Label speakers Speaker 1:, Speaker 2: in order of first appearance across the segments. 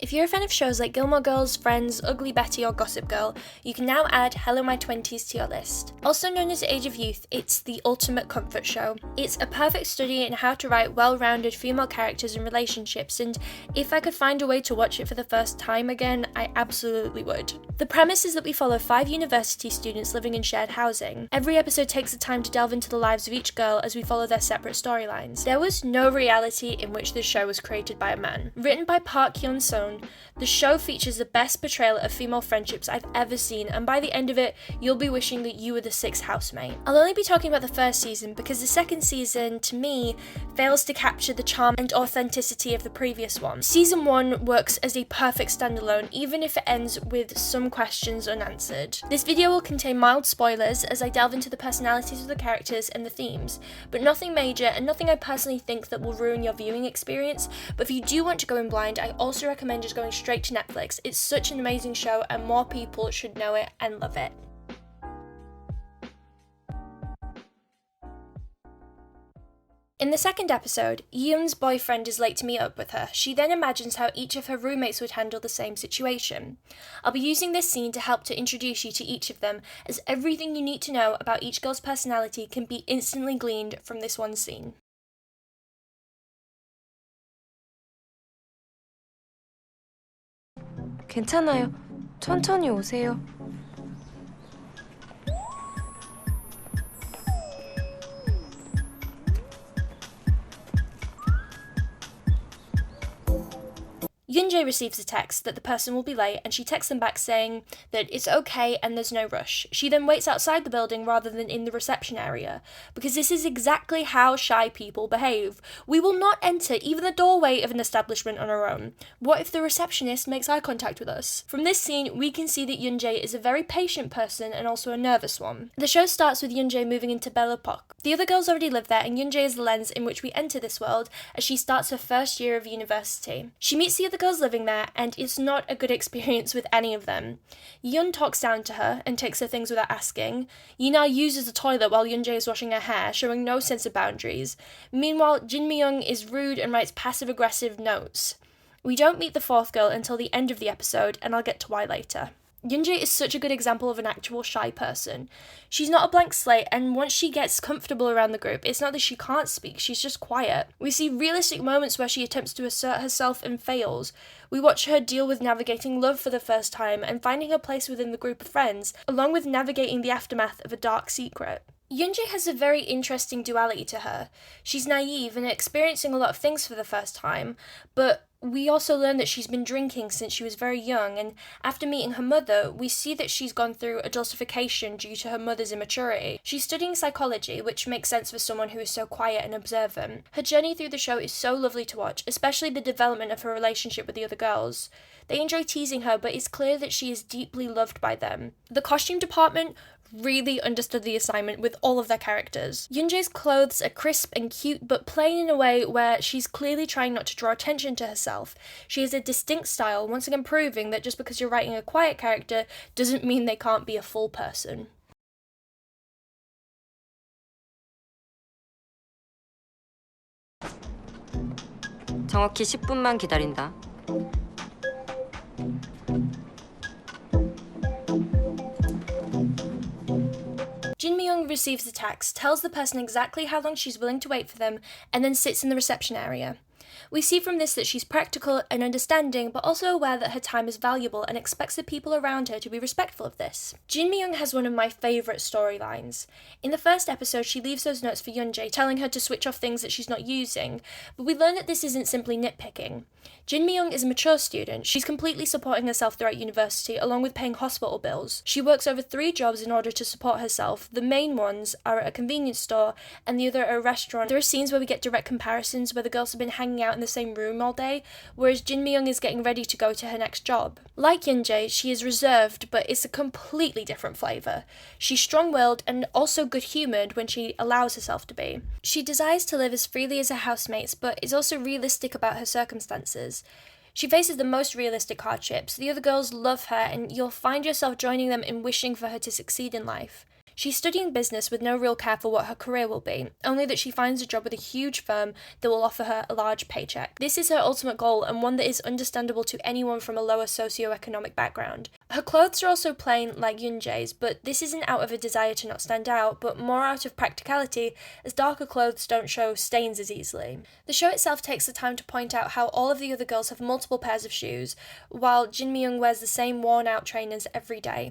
Speaker 1: If you're a fan of shows like Gilmore Girls, Friends, Ugly Betty or Gossip Girl, you can now add Hello My Twenties to your list. Also known as Age of Youth, it's the ultimate comfort show. It's a perfect study in how to write well-rounded female characters and relationships, and if I could find a way to watch it for the first time again, I absolutely would. The premise is that we follow 5 university students living in shared housing. Every episode takes the time to delve into the lives of each girl as we follow their separate storylines. There was no reality in which this show was created by a man. Written by Park Hyun-sung, the show features the best portrayal of female friendships I've ever seen, and by the end of it, you'll be wishing that you were the 6th housemate. I'll only be talking about the first season because the second season, to me, fails to capture the charm and authenticity of the previous one. Season 1 works as a perfect standalone, even if it ends with some questions unanswered. This video will contain mild spoilers as I delve into the personalities of the characters and the themes, but nothing major and nothing I personally think that will ruin your viewing experience. But if you do want to go in blind, I also recommend just going straight to Netflix. It's such an amazing show and more people should know it and love it. In the second episode, Ye-eun's boyfriend is late to meet up with her. She then imagines how each of her roommates would handle the same situation. I'll be using this scene to help to introduce you to each of them, as everything you need to know about each girl's personality can be instantly gleaned from this one scene.
Speaker 2: 괜찮아요. 천천히 오세요.
Speaker 1: Yoonjae receives a text that the person will be late, and she texts them back saying that it's okay and there's no rush. She then waits outside the building rather than in the reception area, because this is exactly how shy people behave. We will not enter even the doorway of an establishment on our own. What if the receptionist makes eye contact with us? From this scene, we can see that Yoonjae is a very patient person and also a nervous one. The show starts with Yoonjae moving into Bellapok. The other girls already live there, and Yoonjae is the lens in which we enter this world as she starts her first year of university. She meets the other girls living there, and it's not a good experience with any of them. Ye-eun talks down to her and takes her things without asking. Yina uses the toilet while Yoonjae is washing her hair, showing no sense of boundaries. Meanwhile, Jin-myung is rude and writes passive-aggressive notes. We don't meet the 4th girl until the end of the episode, and I'll get to why later. Yoonjae is such a good example of an actual shy person. She's not a blank slate, and once she gets comfortable around the group, it's not that she can't speak, she's just quiet. We see realistic moments where she attempts to assert herself and fails. We watch her deal with navigating love for the first time and finding her place within the group of friends, along with navigating the aftermath of a dark secret. Yoonjae has a very interesting duality to her. She's naive and experiencing a lot of things for the first time, but we also learn that she's been drinking since she was very young, and after meeting her mother, we see that she's gone through adultification due to her mother's immaturity. She's studying psychology, which makes sense for someone who is so quiet and observant. Her journey through the show is so lovely to watch, especially the development of her relationship with the other girls. They enjoy teasing her, but it's clear that she is deeply loved by them. The costume department really understood the assignment with all of their characters. Yoonjae's clothes are crisp and cute, but plain in a way where she's clearly trying not to draw attention to herself. She has a distinct style, once again proving that just because you're writing a quiet character doesn't mean they can't be a full person.
Speaker 2: 정확히 10분만 기다린다.
Speaker 1: Jin-myung receives the text, tells the person exactly how long she's willing to wait for them, and then sits in the reception area. We see from this that she's practical and understanding, but also aware that her time is valuable and expects the people around her to be respectful of this. Jin-myung has one of my favourite storylines. In the first episode, she leaves those notes for Yoonjae, telling her to switch off things that she's not using, but we learn that this isn't simply nitpicking. Jin-myung is a mature student. She's completely supporting herself throughout university, along with paying hospital bills. She works over 3 jobs in order to support herself. The main ones are at a convenience store, and the other at a restaurant. There are scenes where we get direct comparisons where the girls have been hanging out in the same room all day, whereas Jin-myung is getting ready to go to her next job. Like Yoonjae, she is reserved, but it's a completely different flavour. She's strong-willed and also good-humoured when she allows herself to be. She desires to live as freely as her housemates, but is also realistic about her circumstances. She faces the most realistic hardships. The other girls love her, and you'll find yourself joining them in wishing for her to succeed in life. She's studying business with no real care for what her career will be, only that she finds a job with a huge firm that will offer her a large paycheck. This is her ultimate goal, and one that is understandable to anyone from a lower socioeconomic background. Her clothes are also plain like Yoonjae's, but this isn't out of a desire to not stand out, but more out of practicality, as darker clothes don't show stains as easily. The show itself takes the time to point out how all of the other girls have multiple pairs of shoes, while Jin-myung wears the same worn-out trainers every day.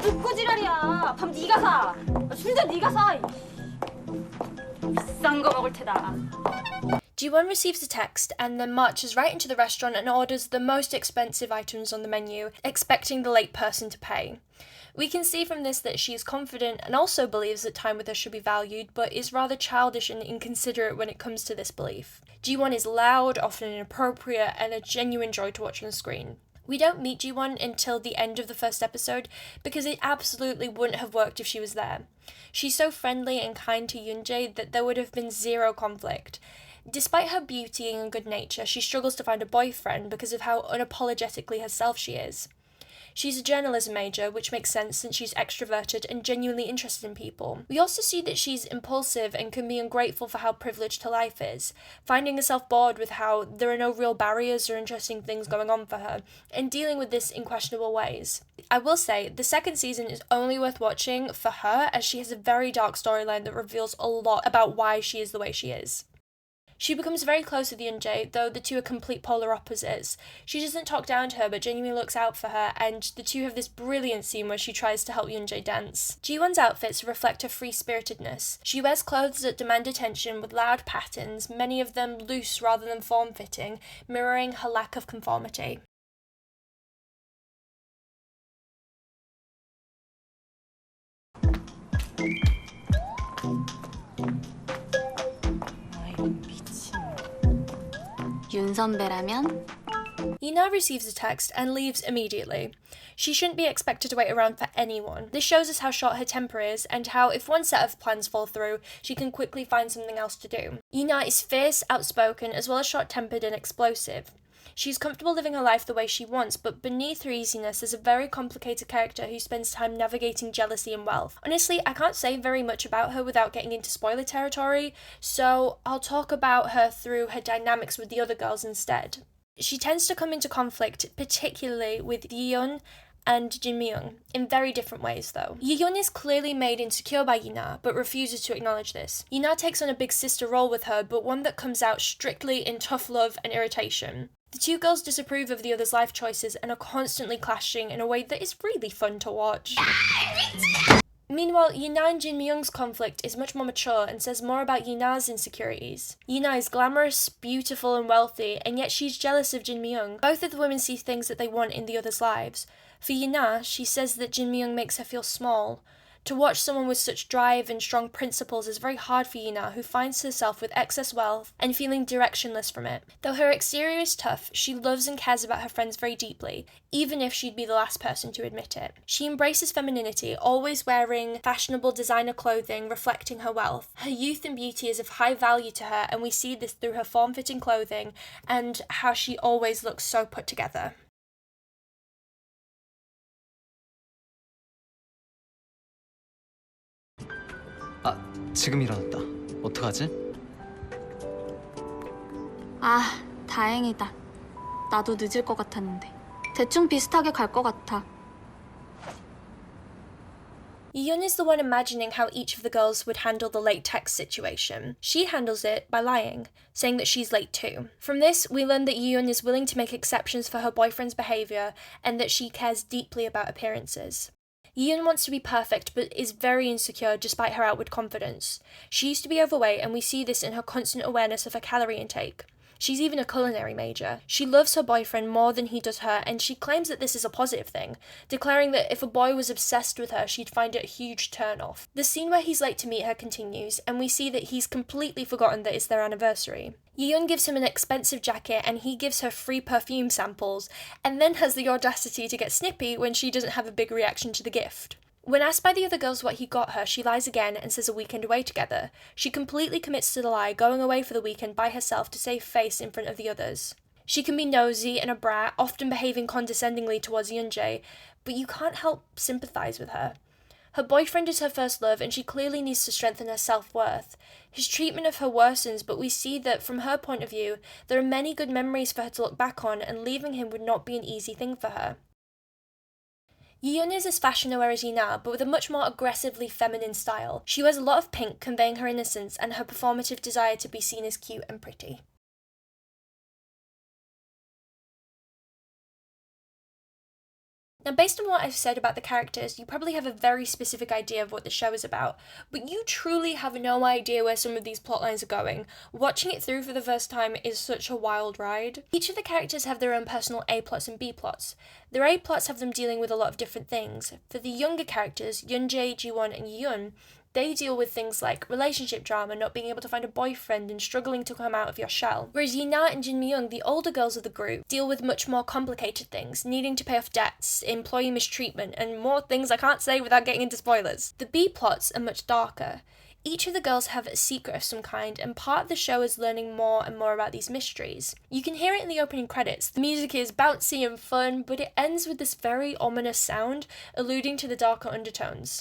Speaker 3: 듣고 지랄이야. 밥 네가 사. 술도 네가 사. 비싼 거 먹을 테다.
Speaker 1: Ji-won receives a text and then marches right into the restaurant and orders the most expensive items on the menu, expecting the late person to pay. We can see from this that she is confident and also believes that time with her should be valued, but is rather childish and inconsiderate when it comes to this belief. Ji-won is loud, often inappropriate, and a genuine joy to watch on screen. We don't meet Ji-won until the end of the first episode, because it absolutely wouldn't have worked if she was there. She's so friendly and kind to Yoonjae that there would have been zero conflict. Despite her beauty and good nature, she struggles to find a boyfriend because of how unapologetically herself she is. She's a journalism major, which makes sense since she's extroverted and genuinely interested in people. We also see that she's impulsive and can be ungrateful for how privileged her life is, finding herself bored with how there are no real barriers or interesting things going on for her, and dealing with this in questionable ways. I will say, the second season is only worth watching for her, as she has a very dark storyline that reveals a lot about why she is the way she is. She becomes very close with Yoonjae, though the two are complete polar opposites. She doesn't talk down to her, but genuinely looks out for her, and the two have this brilliant scene where she tries to help Yoonjae dance. Ji-won's outfits reflect her free-spiritedness. She wears clothes that demand attention with loud patterns, many of them loose rather than form-fitting, mirroring her lack of conformity.
Speaker 3: 윤 선배라면?
Speaker 1: Ye-eun receives a text and leaves immediately. She shouldn't be expected to wait around for anyone. This shows us how short her temper is, and how if one set of plans fall through, she can quickly find something else to do. Ye-eun is fierce, outspoken, as well as short-tempered and explosive. She's comfortable living her life the way she wants, but beneath her easiness is a very complicated character who spends time navigating jealousy and wealth. Honestly, I can't say very much about her without getting into spoiler territory, so I'll talk about her through her dynamics with the other girls instead. She tends to come into conflict, particularly with Ye-eun and Jin-myung, in very different ways though. Ye-eun is clearly made insecure by Ye-eun, but refuses to acknowledge this. Ye-eun takes on a big sister role with her, but one that comes out strictly in tough love and irritation. The two girls disapprove of the other's life choices and are constantly clashing in a way that is really fun to watch. Meanwhile, Ye-eun and Jin-myung's conflict is much more mature and says more about Ye-eun's insecurities. Ye-eun is glamorous, beautiful, and wealthy, and yet she's jealous of Jin-myung. Both of the women see things that they want in the other's lives. For Ye-eun, she says that Jin-myung makes her feel small. To watch someone with such drive and strong principles is very hard for Ye-eun, who finds herself with excess wealth and feeling directionless from it. Though her exterior is tough, she loves and cares about her friends very deeply, even if she'd be the last person to admit it. She embraces femininity, always wearing fashionable designer clothing reflecting her wealth. Her youth and beauty is of high value to her, and we see this through her form-fitting clothing and how she always looks so put together.
Speaker 4: 아, 지금 일어났다. 어떡하지?
Speaker 3: 아, 다행이다. 나도 늦을 것 같았는데. 대충 비슷하게 갈 것 같아.
Speaker 1: Ye-eun is the one imagining how each of the girls would handle the late text situation. She handles it by lying, saying that she's late too. From this, we learn that Ye-eun is willing to make exceptions for her boyfriend's behaviour and that she cares deeply about appearances. Ye-eun wants to be perfect but is very insecure despite her outward confidence. She used to be overweight, and we see this in her constant awareness of her calorie intake. She's even a culinary major. She loves her boyfriend more than he does her, and she claims that this is a positive thing, declaring that if a boy was obsessed with her, she'd find it a huge turn-off. The scene where he's late to meet her continues, and we see that he's completely forgotten that it's their anniversary. Ye-eun gives him an expensive jacket, and he gives her free perfume samples, and then has the audacity to get snippy when she doesn't have a big reaction to the gift. When asked by the other girls what he got her, she lies again and says a weekend away together. She completely commits to the lie, going away for the weekend by herself to save face in front of the others. She can be nosy and a brat, often behaving condescendingly towards Yeonjae, but you can't help sympathise with her. Her boyfriend is her first love, and she clearly needs to strengthen her self-worth. His treatment of her worsens, but we see that from her point of view, there are many good memories for her to look back on, and leaving him would not be an easy thing for her. Ye-eun is as fashion-aware as Yina, but with a much more aggressively feminine style. She wears a lot of pink, conveying her innocence and her performative desire to be seen as cute and pretty. Now, based on what I've said about the characters, you probably have a very specific idea of what the show is about, but you truly have no idea where some of these plotlines are going. Watching it through for the first time is such a wild ride. Each of the characters have their own personal A-plots and B-plots. Their A-plots have them dealing with a lot of different things. For the younger characters, Yeonjae, Ji-won, and Ye-eun, they deal with things like relationship drama, not being able to find a boyfriend, and struggling to come out of your shell. Whereas Yina and Jin-myung, the older girls of the group, deal with much more complicated things, needing to pay off debts, employee mistreatment, and more things I can't say without getting into spoilers. The B-plots are much darker. Each of the girls have a secret of some kind, and part of the show is learning more and more about these mysteries. You can hear it in the opening credits. The music is bouncy and fun, but it ends with this very ominous sound, alluding to the darker undertones.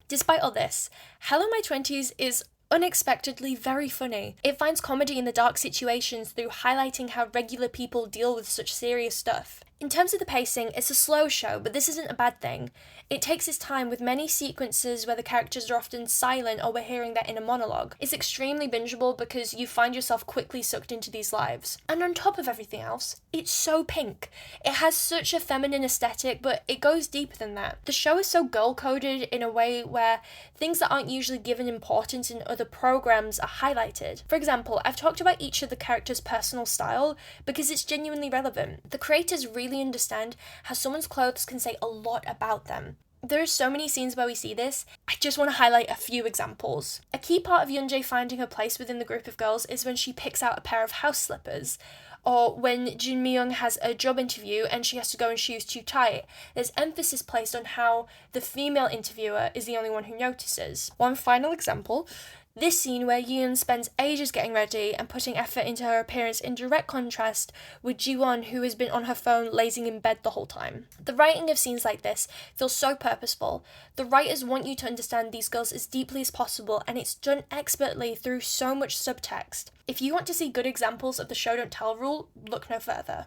Speaker 1: Despite all this, Hello My Twenties is unexpectedly very funny. It finds comedy in the dark situations through highlighting how regular people deal with such serious stuff. In terms of the pacing, it's a slow show, but this isn't a bad thing. It takes its time with many sequences where the characters are often silent or we're hearing their inner monologue. It's extremely bingeable because you find yourself quickly sucked into these lives. And on top of everything else, it's so pink. It has such a feminine aesthetic, but it goes deeper than that. The show is so girl-coded in a way where things that aren't usually given importance in other programs are highlighted. For example, I've talked about each of the characters' personal style because it's genuinely relevant. The creators really understand how someone's clothes can say a lot about them. There are so many scenes where we see this. I just want to highlight a few examples. A key part of Yeonjae finding her place within the group of girls is when she picks out a pair of house slippers, or when Jin-myung has a job interview and she has to go in shoes too tight. There's emphasis placed on how the female interviewer is the only one who notices. One final example. This scene where Ye-eun spends ages getting ready and putting effort into her appearance in direct contrast with Ji-won, who has been on her phone lazing in bed the whole time. The writing of scenes like this feels so purposeful. The writers want you to understand these girls as deeply as possible, and it's done expertly through so much subtext. If you want to see good examples of the show don't tell rule, look no further.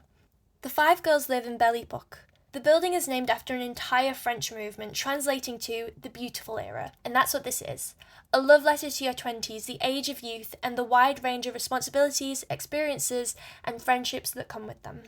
Speaker 1: The 5 girls live in Belle Epoque. The building is named after an entire French movement translating to the beautiful era, and that's what this is. A love letter to your 20s, the age of youth, and the wide range of responsibilities, experiences, and friendships that come with them.